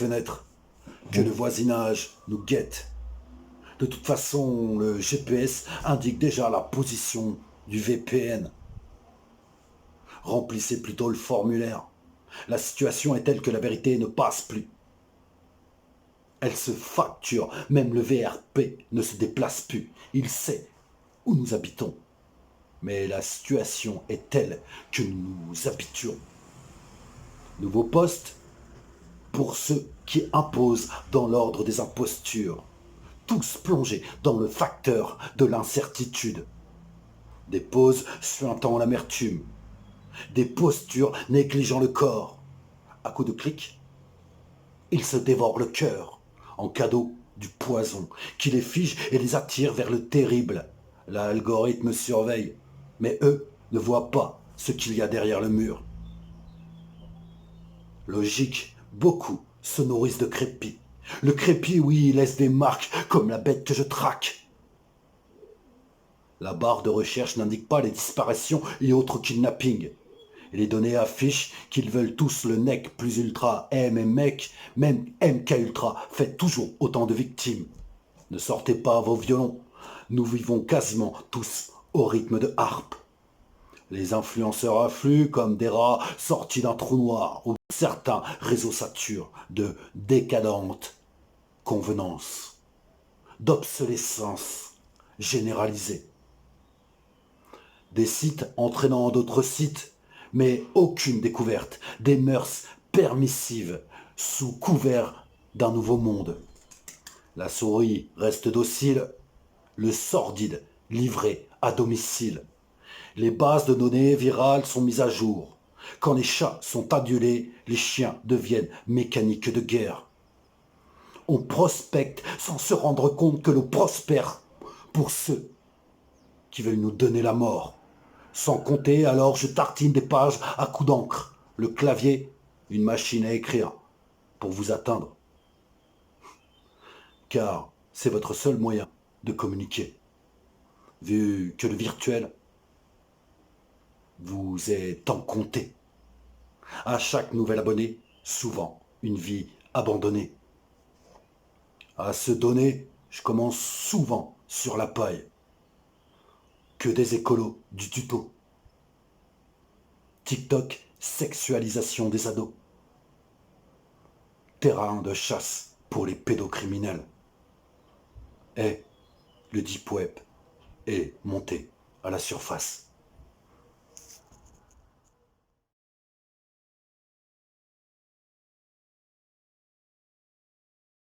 fenêtre, que le voisinage nous guette. De toute façon, le GPS indique déjà la position du VPN. Remplissez plutôt le formulaire. La situation est telle que la vérité ne passe plus. Elle se facture, même le VRP ne se déplace plus. Il sait où nous habitons. Mais la situation est telle que nous nous habituons. Nouveau poste pour ceux qui imposent dans l'ordre des impostures. Tous plongés dans le facteur de l'incertitude. Des poses suintant l'amertume. Des postures négligeant le corps. À coups de clic, ils se dévorent le cœur, en cadeau du poison, qui les fige et les attire vers le terrible. L'algorithme surveille, mais eux ne voient pas ce qu'il y a derrière le mur. Logique, beaucoup se nourrissent de crépi. Le crépi, oui, laisse des marques comme la bête que je traque. La barre de recherche n'indique pas les disparitions et autres kidnappings. Et les données affichent qu'ils veulent tous le NEC plus ultra M et mec, même MK ultra fait toujours autant de victimes. Ne sortez pas vos violons, nous vivons quasiment tous au rythme de harpe. Les influenceurs affluent comme des rats sortis d'un trou noir où certains réseaux saturent de décadentes convenances, d'obsolescence généralisée. Des sites entraînant d'autres sites, mais aucune découverte des mœurs permissives sous couvert d'un nouveau monde. La souris reste docile, le sordide livré à domicile. Les bases de données virales sont mises à jour. Quand les chats sont adulés, les chiens deviennent mécaniques de guerre. On prospecte sans se rendre compte que l'on prospère pour ceux qui veulent nous donner la mort. Sans compter, alors je tartine des pages à coups d'encre. Le clavier, une machine à écrire pour vous atteindre. Car c'est votre seul moyen de communiquer. Vu que le virtuel vous est tant compté. À chaque nouvel abonné, souvent une vie abandonnée. À se donner, je commence souvent sur la paille. Que des écolos du tuto. TikTok, sexualisation des ados. Terrain de chasse pour les pédocriminels. Et le deep web est monté à la surface.